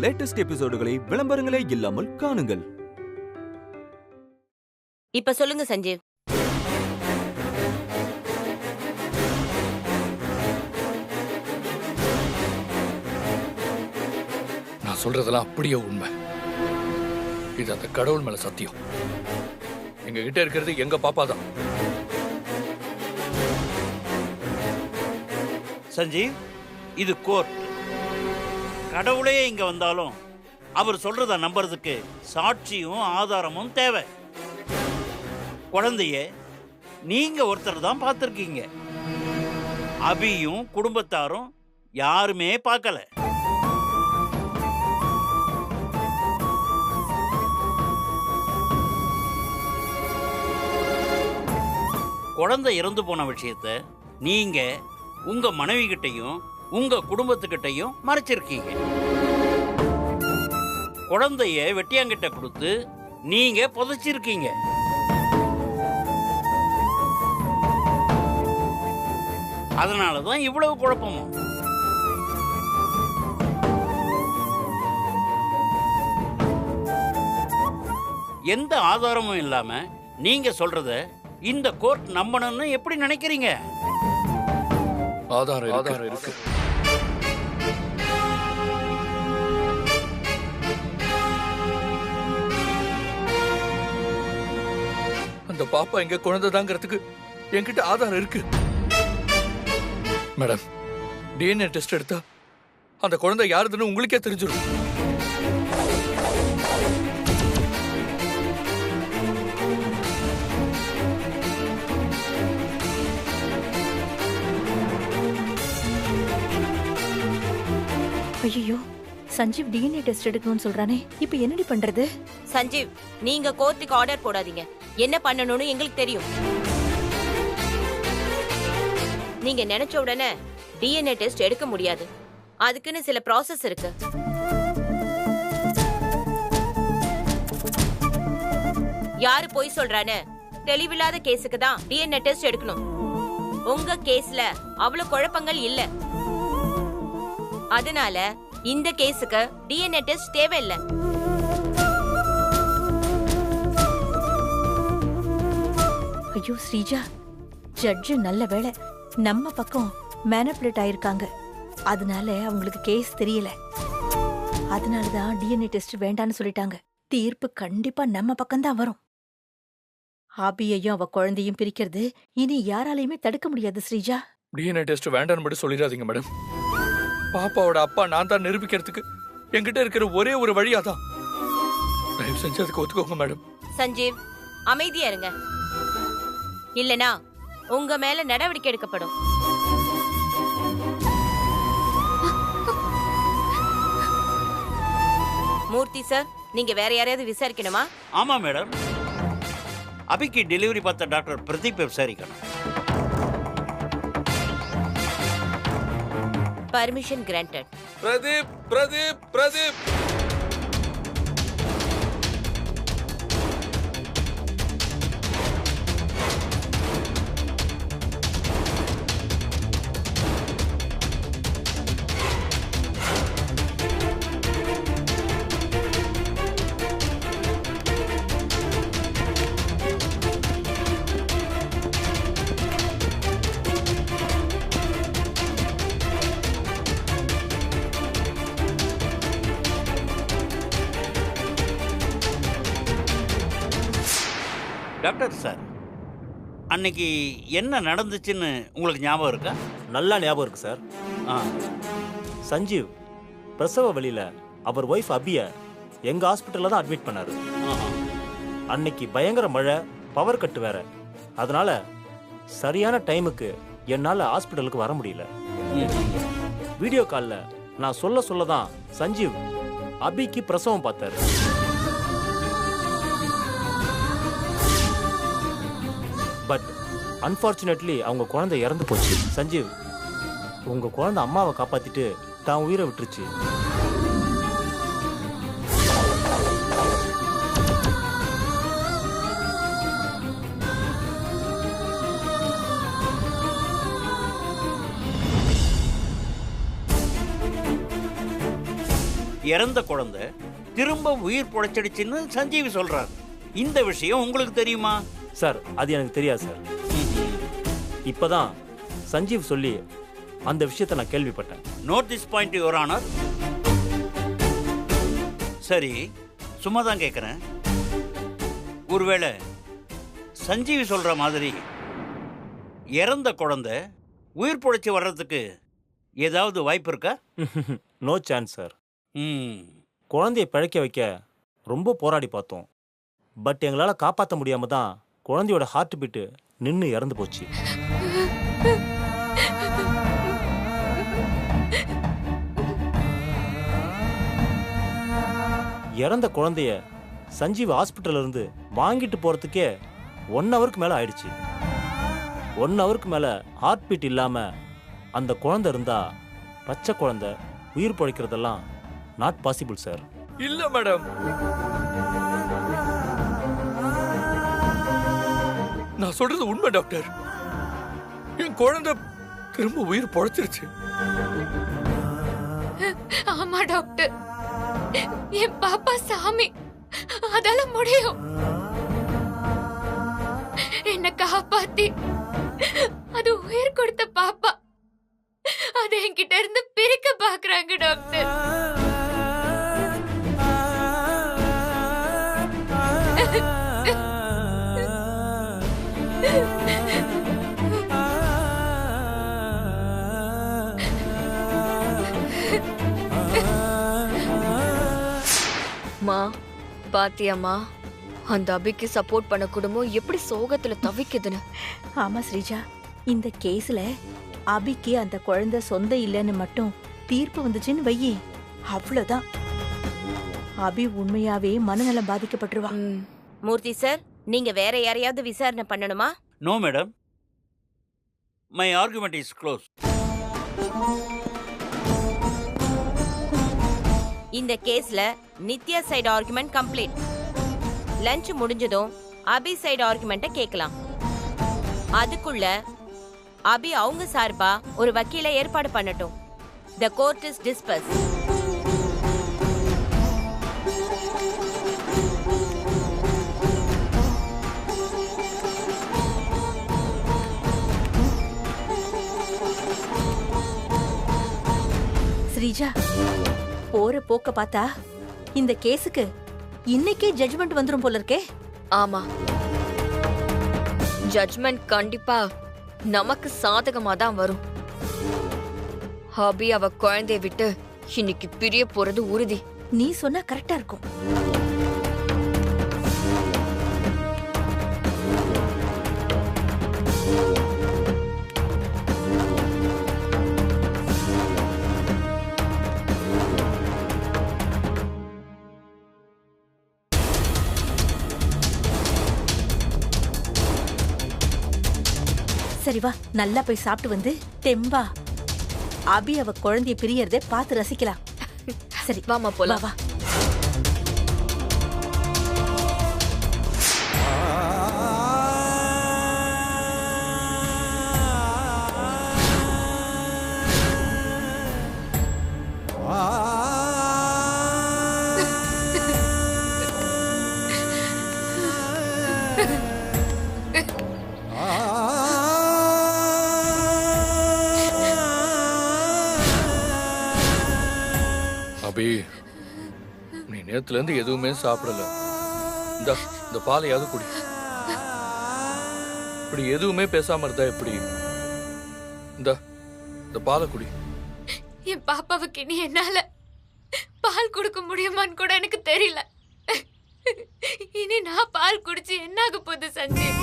Latest எபிசோடுகளை விளம்பரங்களே இல்லாமல் காணுங்கள். இப்ப சொல்லுங்க சஞ்சீவ். நான் சொல்றதெல்லாம் அப்படியே உண்மை. இது அந்த கடவுள் மேல சத்தியம். எங்க கிட்ட இருக்கிறது எங்க பாப்பா தான். சஞ்சீவ், இது கோர்ட். கடவுளே இங்க வந்தாலும் அவர் சொல்றத நம்புறதுக்கு சாட்சியும் ஆதாரமும் தேவை. குழந்தைய நீங்க ஒருத்தர் தான் பார்த்திருக்கீங்க. அபியும் குடும்பத்தாரும் யாருமே பார்க்கல. குழந்தை இறந்து போன விஷயத்த நீங்க உங்க மனைவி கிட்டையும் உங்க குடும்பத்துக்கிட்டையும் மறைச்சிருக்கீங்க. குழந்தைய வெட்டியாங்கிட்ட கொடுத்து நீங்க புதைச்சிருக்கீங்க. அதனாலதான் இவ்வளவு குழப்பமும். எந்த ஆதாரமும் இல்லாம நீங்க சொல்றத இந்த கோர்ட் நம்பணும்னு எப்படி நினைக்கிறீங்க? ஆதாரம் இருக்கு. அந்த பாப்பா எங்க குழந்தைதாங்கிறதுக்கு என்கிட்ட ஆதாரம் இருக்கு. மேடம், டிஎன்ஏ டெஸ்ட் எடுத்தா அந்த குழந்தை யாருதுன்னு உங்களுக்கே தெரிஞ்சிடும். ஐயோ, சஞ்சீவ் டிஎன்ஏ டெஸ்ட் எடுக்கணும்னு சொல்றானே, இப்போ என்னடி பண்றது? சஞ்சீவ், நீங்க கோர்ட்டுக்கு ஆர்டர் போடாதீங்க. என்ன பண்ணணும்னு எங்களுக்கு தெரியும். நீங்க நினைச்ச உடனே டிஎன்ஏ டெஸ்ட் எடுக்க முடியாது. அதுக்குன்னு சில ப்ராசஸ் இருக்கு. யாரு போய் சொல்றானே, தெளிவில்லாத கேஸுக்கு தான் டிஎன்ஏ டெஸ்ட் எடுக்கணும். உங்க கேஸ்ல அவ்வளவு குழப்பங்கள் இல்ல. அதனால இந்த கேஸுக்கு டிஎன்ஏ டெஸ்ட் தேவையில்லை. ஐயோ ஸ்ரீஜா, ஜட்ஜு நல்ல வேளை நம்ம பக்கம் மேனிபுலேட் ஆயிருக்காங்க. அதனால அவங்களுக்கு கேஸ் தெரியல. அதனாலதான் டிஎன்ஏ டெஸ்ட் வேண்டான்னு சொல்லிட்டாங்க. தீர்ப்பு கண்டிப்பா நம்ம பக்கம்தான் வரும். ஆபியையும் அவ குழந்தையும் பிரிக்கிறது இனி யாராலையுமே தடுக்க முடியாது ஸ்ரீஜா. டிஎன்ஏ டெஸ்ட் வேண்டான்னு மட்டும் சொல்லிடாதீங்க மேடம். பாப்பாவோட அப்பா நான் தான் நிரூபிக்கிறதுக்கு என்கிட்ட இருக்கிற ஒரே ஒரு வழியாதான். தயவு செஞ்சு அதுக்கு ஒத்துக்கோங்க மேடம். சஞ்சீவ், அமைதியா இருங்க. இல்லனா உங்க மேல நடவடிக்கை எடுக்கப்படும். மூர்த்தி சார், நீங்க வேற யாரையாவது விசாரிக்கணுமா? ஆமா மேடம், அபிக்கு டெலிவரி பார்த்த டாக்டர் பிரதீப் விசாரிக்கணும். Permission granted. Pradeep Pradeep Pradeep doctor sir, அன்னைக்கு என்ன நடந்துச்சுன்னு உங்களுக்கு ஞாபகம் இருக்கா? நல்லா ஞாபகம் இருக்கு சார். சஞ்சீவ் பிரசவ வழியில் அவர் ஒய்ஃப் அபிய எங்கள் ஹாஸ்பிட்டலில் தான் அட்மிட் பண்ணார். அன்னைக்கு பயங்கர மழை, பவர் கட்டு வேற. அதனால சரியான டைமுக்கு என்னால் ஹாஸ்பிட்டலுக்கு வர முடியல. வீடியோ காலில் நான் சொல்ல தான் சஞ்சீவ் அபிக்கு பிரசவம் பார்த்தாரு. பட் அன்ஃபார்ச்சுனேட்லி அவங்க குழந்தை இறந்து போச்சு. சஞ்சீவ், உங்க குழந்தை அம்மாவை காப்பாத்திட்டு தான் உயிரை விட்டுருச்சு. இறந்த குழந்தை திரும்ப உயிர் பொழைச்சிடுச்சுன்னு சஞ்சீவி சொல்றார். இந்த விஷயம் உங்களுக்கு தெரியுமா? சார் அது எனக்கு தெரியாது சார். இப்பதான் சஞ்சீவ் சொல்லி அந்த விஷயத்தை நான் கேள்விப்பட்டேன். Note this point your honour. சரி, சும்மா தான் கேட்குறேன். ஒருவேளை சஞ்சீவி சொல்ற மாதிரி இறந்த குழந்தை உயிர் பொழைச்சி வர்றதுக்கு ஏதாவது வாய்ப்பு இருக்கா? No chance sir. ம் குழந்தையை பிழைக்க வைக்க ரொம்ப போராடி பார்த்தோம். பட் எங்களால் காப்பாற்ற முடியாம தான் குழந்தையோட ஹார்ட் பீட்டு நின்று இறந்து போச்சு. இறந்த குழந்தைய சஞ்சீவ் ஹாஸ்பிட்டல்ல இருந்து வாங்கிட்டு போறதுக்கே 1 ஹவருக்கு மேல ஆயிடுச்சு. 1 ஹவருக்கு மேல ஹார்ட் பீட் இல்லாம அந்த குழந்தை இருந்தா பச்சை குழந்தை உயிர் பழைக்கிறதெல்லாம் நாட் பாசிபிள் சார். இல்ல மேடம், நான் சொல்றது உண்மை டாக்டர். என் குழந்தை திரும்ப உயிர் பொழைச்சிருச்சு. ஆமா டாக்டர், என் பாப்பா சாமி, அதெல்லாம் முடியும். என்ன காப்பாத்தி அது உயிர் கொடுத்த பாப்பா அதை என்கிட்ட இருந்து பிரிக்க பாக்குறாங்க டாக்டர். மா பாத்தியாமா, அந்த அபிக்கு சப்போர்ட் பண்ண குடும்பம் எப்படி சோகத்துல தவிக்குதுன்னு. ஆமா ஸ்ரீஜா, இந்த கேஸ்ல அபிக்கு அந்த குழந்தை சொந்த இல்லைன்னு மட்டும் தீர்ப்பு வந்துச்சுன்னு வையி, அவ்வளவுதான். அபி உண்மையாவே மனநலம் பாதிக்கப்பட்டுருவா. மூர்த்தி சார், நீங்க வேற யாரையாவது விசாரணை பண்ணணுமா? No madam, my argument is close. இந்த கேஸ்ல Nithya side argument complete. Lunch முடிஞ்சதும் அபி சைடு ஆர்குமெண்ட்டை கேட்கலாம். அதுக்குள்ள அபி அவங்க சார்பா ஒரு வக்கீலை ஏற்பாடு பண்ணட்டும். The court is dispersed. Sreeja, போற போக்க பார்த்தா இந்த கேஸுக்கு இன்னைக்கே ஜட்ஜ்மெண்ட் வந்துரும் போல இருக்கே. ஆமா, ஜட்ஜ்மெண்ட் கண்டிப்பா நமக்கு சாதகமா தான் வரும். அபி அவ குழந்தைய விட்டு இன்னைக்கு பிரிய போறது உறுதி. நீ சொன்னா கரெக்டா இருக்கும். சரி வா, நல்லா போய் சாப்பிட்டு வந்து தெம்பா அபி அவ குழந்தைய பிரியறதை பார்த்து ரசிக்கலாம். சரி வாமா வா போலாம். வா. அபி, நீ நேத்துல இருந்து எதுவுமே சாப்பிடல. இந்த பாலையாவது குடி. இப்படி எதுவுமே பேசாம இருந்தா எப்படி? இந்த பாலை குடி. என் பாப்பாவுக்கு இனி என்னால பால் கொடுக்க முடியுமான்னு கூட எனக்கு தெரியல. இனி நான் பால் குடிச்சு என்ன ஆக போகுது சஞ்சீவ்?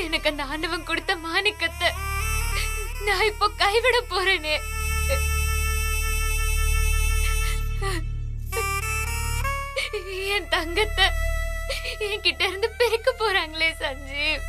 எனக்கு அந்த ஆண்டவன் கொடுத்த மாணிக்கத்தை நான் இப்போ கைவிட போறேனே. என் தங்கத்தை என்கிட்ட இருந்து பிரிக்க போறாங்களே சஞ்சீவ்.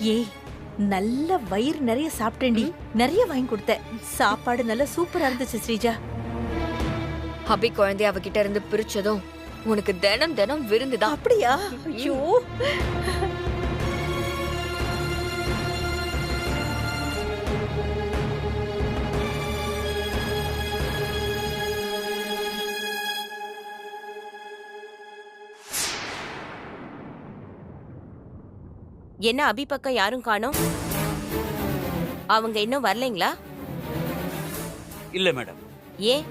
ஏய் நல்ல வயிறு நிறைய சாப்பிட்டேன்டி, நிறைய வாங்கி கொடுத்த. சாப்பாடு நல்ல சூப்பரா இருந்துச்சு ஸ்ரீஜா. அபி குழந்தைய அவகிட்ட இருந்து பிரிச்சதும் உனக்கு தினம் தினம் விருந்துதான். அப்படியா? ஐயோ, என்ன அபி பக்கம் யாரும் காணோம்? அவங்க இன்னும் வரலைங்களா? இல்ல மேடம். ஏன்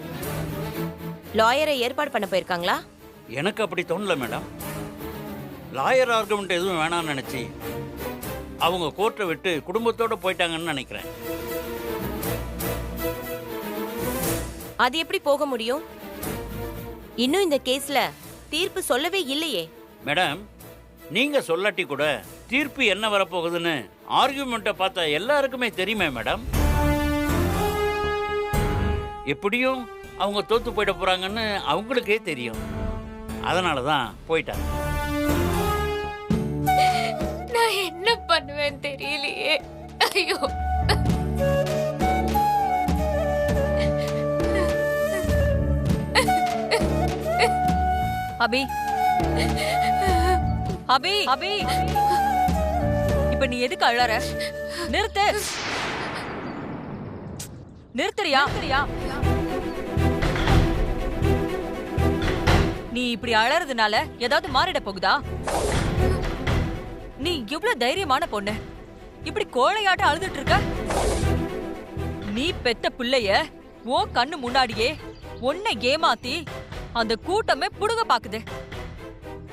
லாயரை ஏற்பாடு பண்ண போயிருக்காங்களா? எனக்கு அப்படி தோணல மேடம். லாயர் ஆர்குமெண்ட் எதுவும் வேணாம்னு நினைச்சு அவங்க கோர்ட்டை விட்டு குடும்பத்தோட போயிட்டாங்கன்னு நினைக்கிறேன். அது எப்படி போக முடியும்? இன்னும் இந்த கேஸ்ல தீர்ப்பு சொல்லவே இல்லையே. மேடம், நீங்க சொல்லாட்டி கூட தீர்ப்பு என்ன வரப்போகுதுன்னு ஆர்குமெண்ட்டை பார்த்தா எல்லாருக்குமே தெரியுமே மேடம். எப்படியும் அவங்க தோத்து போயிட போறாங்கன்னு அவங்களுக்கே தெரியும். அதனால தான் போயிட்டாங்க. நான் என்ன பண்ணுவேன்னு தெரியலையே. ஐயோ, அபி அபி அபி, இப்ப நீ எதுக்கு அழற? நிறுத்து, நிறுத்துறியா? நீ இப்படி அழறதுனால ஏதாவது மாறிட போகுதா? நீ இவ்வளவு தைரியமான பொண்ணு, இப்படி கோழையாட்ட அழுதுட்டு இருக்க? நீ பெத்த பிள்ளைய ஓ கண்ணு முன்னாடியே உன்னை ஏமாத்தி அந்த கூட்டமே புடுங்க பாக்குது.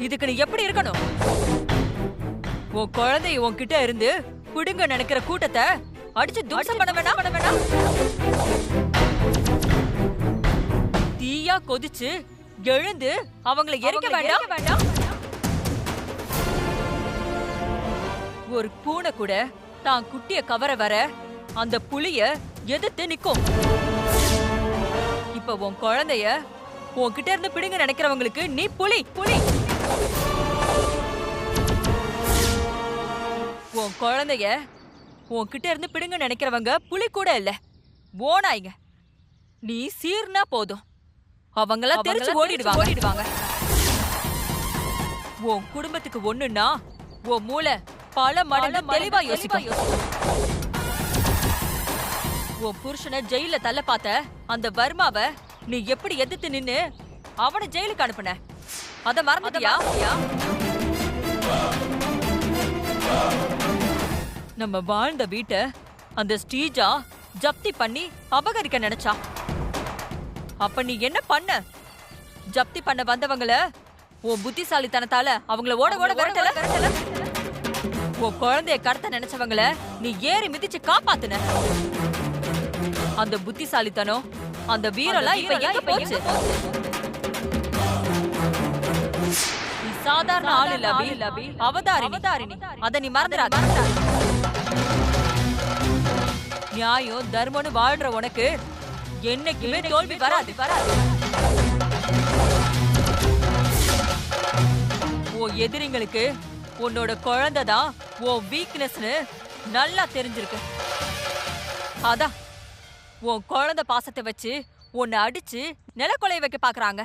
இதுக்கு நீ எப்படி இருக்கணும்? உன் குழந்தைய உன்கிட்ட இருந்து புடுங்க நினைக்கிற கூட்டத்தை அடிச்சு துவம்சம் பண்ண வேணாம். தீயா கொதிச்சு எழுந்து அவங்களை எரிக்க வேண்டாம். ஒரு பூனை கூட தான் குட்டிய கவர வர அந்த புலிய எதிர்த்து நிக்கும். இப்ப உன் குழந்தைய உன்கிட்ட இருந்து பிடுங்க நினைக்கிறவங்களுக்கு நீ புலி. உன் குழந்தைய உன்கிட்ட இருந்து பிடுங்க நினைக்கிறவங்க புலி கூட இல்ல, ஓனாய்ங்க. நீ சீர்னா போதும், அவங்கள தெரிச்சு ஓடிடுவாங்க. உன் குடும்பத்துக்கு ஒண்ணுன்னா உன் மூளை பல மடங்கு தெளிவா யோசிக்கும். உன் புருஷனை ஜெயில தள்ள பார்த்த அந்த வர்மாவை நீ எப்படி எதிர்த்து நின்னு அவனை ஜெயிலுக்கு அனுப்புன? அத மறந்துட்டியா? நம்ம வாழ்ந்த வீட்டை அந்த ஸ்ரீஜா ஜப்தி பண்ணி அபகரிக்க நினைச்சா. அப்ப நீ என்ன பண்ண? ஜப்தி பண்ண வந்தவங்கள உன் புத்திசாலித்தனத்தால அவங்கள ஓட விரட்டல. உன் குழந்தைய கடத்த நினைச்சவங்கள நீ ஏறி மிதிச்சு காப்பாத்துன. அந்த புத்திசாலித்தனம், அந்த வீரெல்லாம் இப்ப எங்க போச்சு? நீ சாதாரண ஆள் இல்ல அபி, அவதாரிணி. அத நீ மறந்துடாத. நியாயம் தர்மம்னு வாழ்ற உனக்கு என்னைக்குமே தோல்வி வராது. உன் எதிரிங்களுக்கு உன்னோட குழந்தைதான் உன் வீக்னஸ்னு நல்லா தெரிஞ்சிருக்கு. அதான் உன் குழந்தை பாசத்தை வச்சு உன்னை அடிச்சு நிலக்கொலை வைக்க பாக்குறாங்க.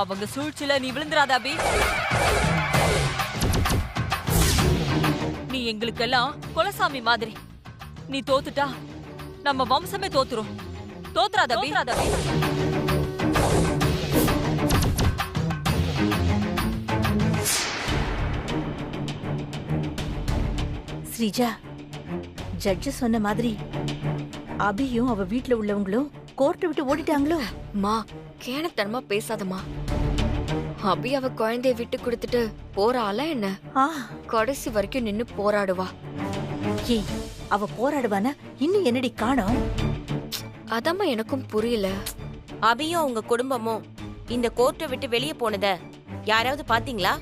அவங்க சூழ்ச்சியில நீ விழுந்துராத அபி. நீ எங்களுக்கெல்லாம் குலசாமி மாதிரி. நீ தோத்துட்டா நம்ம வம்சமே தோத்துரும். தோத்துறாத அபி. ஸ்ரீஜா, ஜட்ஜு சொன்ன மாதிரி அபியும் அவ வீட்ல உள்ளவங்களும் கோர்ட்டை விட்டு ஓடிட்டாங்களோ? மா, கேனத்தனமா பேசாதம்மா. அபி அவ குழந்தைய விட்டு கொடுத்துட்டு போறாளா என்ன? கடைசி வரைக்கும் நின்னு போராடுவா. ஏய், அவ போராடுவானா? இன்னும் என்னடி காணோம்? அதம்மா எனக்கும் புரியல. அபியும் அவங்க குடும்பமும் இந்த கோர்ட்டை விட்டு வெளியே போனத யாராவது பாத்தீங்களா?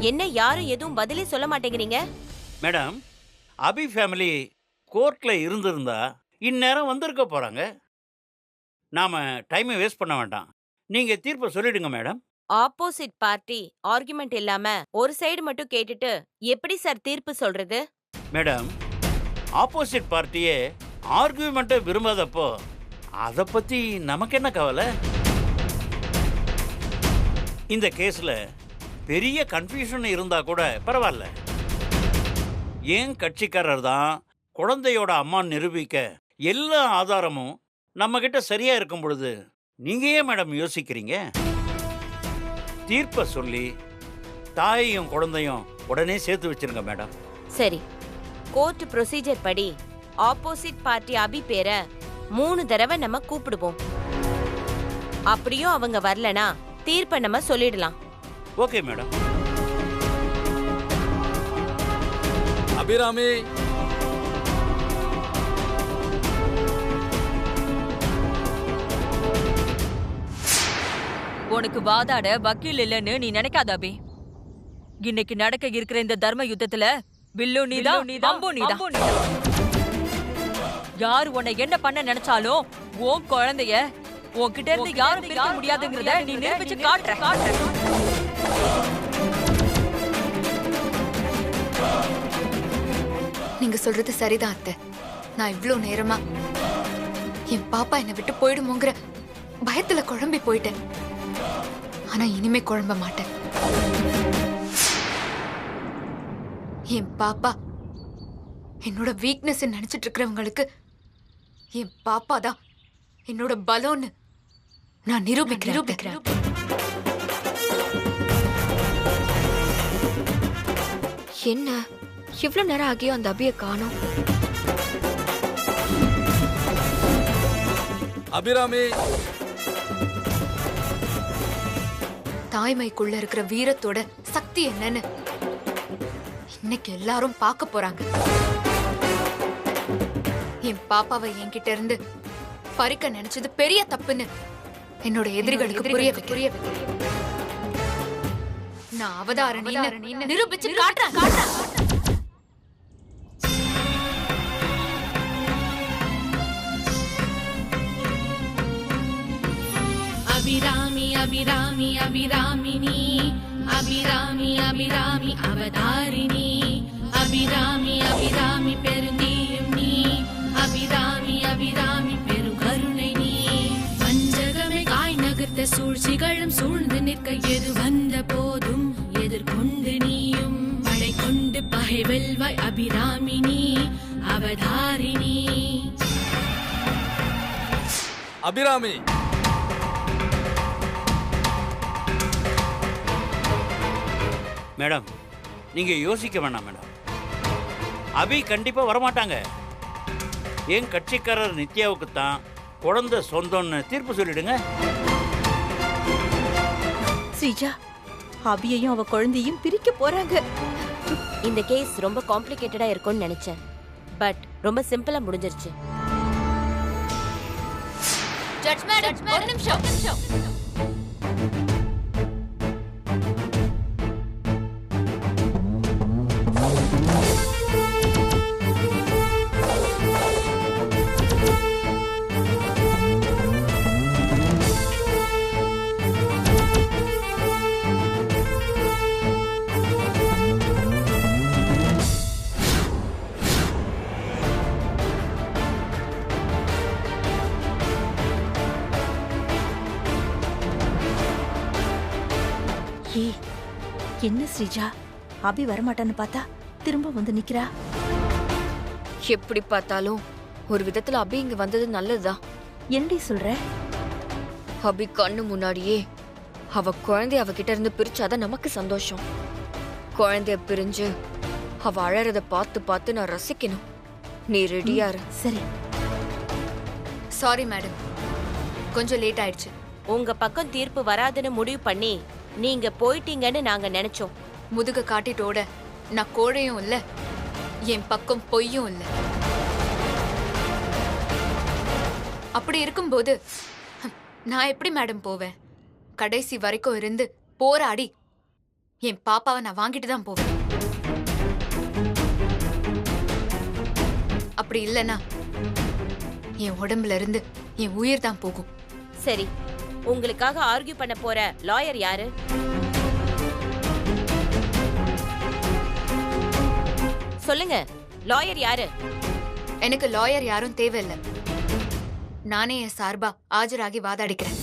என்ன யாரும் எதுவும் பதிலே சொல்ல மாட்டேங்கிறீங்க? மேடம், அபி ஃபேமிலி கோர்ட்ல இருந்திருந்தா இந்நேரம் வந்திருக்க போறாங்க. நாம டைமை வேஸ்ட் பண்ண வேண்டாம். நீங்க தீர்ப்பை சொல்லிடுங்க மேடம். ஆப்போசிட் பார்ட்டி ஆர்குமெண்ட் இல்லாம ஒரு சைடு மட்டும் கேட்டுட்டு எப்படி சார் தீர்ப்பு சொல்றது? மேடம், ஆப்போசிட் பார்ட்டியே ஆர்கியூமெண்ட்டை விரும்பாதப்போ அதை பற்றி நமக்கு என்ன கவலை? இந்த கேஸில் பெரிய கன்ஃபியூஷன் இருந்தால் கூட பரவாயில்ல. ஏன் கட்சிக்காரர் தான் குழந்தையோட அம்மா நிரூபிக்க எல்லா ஆதாரமும் நம்மக்கிட்ட சரியாக இருக்கும் பொழுது நீங்கள் ஏன் மேடம் யோசிக்கிறீங்க? தீர்ப்பை சொல்லி தாயையும் குழந்தையும் உடனே சேர்த்து வச்சிருங்க மேடம். சரி, கோர்ட் ப்ரொசீஜர் படி ஆப்போசிட் பார்ட்டி அபி பேரை 3 தடவை நம்ம கூப்பிடுவோம். அப்படியும் அவங்க வரலனா தீர்ப்பை நம்ம சொல்லிடலாம். Okay madam. அபிராமி, உனக்கு வாதாட வக்கீல் இல்லைன்னு நீ நினைக்காத அபி. இன்னைக்கு நடக்க இருக்கிற இந்த தர்ம யுத்தத்துல வில்லு நீதான், அம்பு நீதான். யாரு உன்னை என்ன பண்ண நினைச்சாலும் உன் குழந்தைய உன்கிட்ட இருந்து யாரும் பிரிக்க முடியாதுங்கிறத நீ நிரூபிச்சு காட்டுற. நீங்க சொல்றது சரிதான் அத்தை. நான் இவ்ளோ நேரமா என் பாப்பா என்னை விட்டு போயிடுமோங்கிற பயத்துல குழம்பி போயிட்டேன். ஆனா இனிமே குழம்ப மாட்டேன். என் பாப்பா என்னோட வீக்னஸ் நினைச்சிட்டு இருக்கிறவங்களுக்கு என் பாப்பா தான் என்னோட பலம்னு நான் நிரூபிக்கிறேன். என்ன இவ்ளோ நேரம் ஆகியும் அந்த அபியை காணோம்? அபிராமி, தாய்மைக்குள்ள இருக்கிற வீரத்தோட சக்தி என்னன்னு இன்னைக்கு எல்லாரும் பார்க்க போறாங்க. என் பாப்பாவை என்கிட்ட இருந்து பறிக்க நினைச்சது பெரிய தப்புன்னு என்னோட எதிரிகளுக்கு புரிய வைக்க நான் அவதாரணி நிரூபிச்சு காட்டுறேன். அபிராமி அபிராமி அபிராமினி அபிராமி அபிராமி அவதாரிணி அபிராமி அபிராமி பெருந்தீயும் நீ அபிராமி அபிராமி பெருகருணை நீ வஞ்சகமே காய் நகர்த்த சூழ்ச்சிகளும் சூழ்ந்து நிற்க எது வந்த போதும் எதிர்கொண்டு நீயும் படை கொண்டு பகை வெல்வாய் அபிராமினி அவதாரிணி. அபிராமி, மேடம், நீங்க யோசிக்க வேணாம் மேடம். அபி கண்டிப்பா வரமாட்டாங்க. என் கட்சிக்காரர் நித்யாவுக்கு தான் குழந்தை சொந்தம்னு தீர்ப்பு சொல்லிடுங்க. ஸ்ரீஜா, அபியையும் அவ குழந்தையும் பிரிக்க போறாங்க. இந்த கேஸ் ரொம்ப காம்ப்ளிகேட்டடா இருக்கும்னு நினைச்சேன். பட் ரொம்ப சிம்பிளா முடிஞ்சிருச்சு. ஜட்ஜ் மேடம், ஒரு நிமிஷம். ஏய், என்ன ஸ்ரீஜா, அபி வரமாட்டான்னு பார்த்தா திரும்ப வந்து நிக்கிறா. எப்படி பார்த்தாலும் ஒரு விதத்துல அபி இங்க வந்தது நல்லதுதான். என்னடி சொல்ற? அபி கண்ணு முன்னாடியே அவ குழந்தைய அவகிட்ட இருந்து பிரிச்சாதான் நமக்கு சந்தோஷம். குழந்தைய பிரிஞ்சு அவ அழறத பார்த்து பார்த்து நான் ரசிக்கணும். நீ ரெடியா இரு. சரி. சாரி மேடம், கொஞ்சம் லேட் ஆயிடுச்சு. உங்க பக்கம் தீர்ப்பு வராதுன்னு முடிவு பண்ணி நீங்க போயிட்டீங்கன்னு நாங்க நினைச்சோம். முதுக காட்டிட்டோட நான் கோழையும் இல்ல, என் பக்கம் பொய்யும் இல்ல. அப்படி இருக்கும்போது நான் எப்படி மேடம் போவேன்? கடைசி வரைக்கும் இருந்து போராடி என் பாப்பாவை நான் வாங்கிட்டு தான் போவேன். அப்படி இல்லைன்னா என் உடம்புல இருந்து என் உயிர் தான் போகும். சரி, உங்களுக்காக ஆர்கியூ பண்ண போற லாயர் யாரு? சொல்லுங்க, லாயர் யாரு? எனக்கு லாயர் யாரும் தேவையில்லை. நானே என் சார்பா ஆஜராகி வாதாடிக்கிறேன்.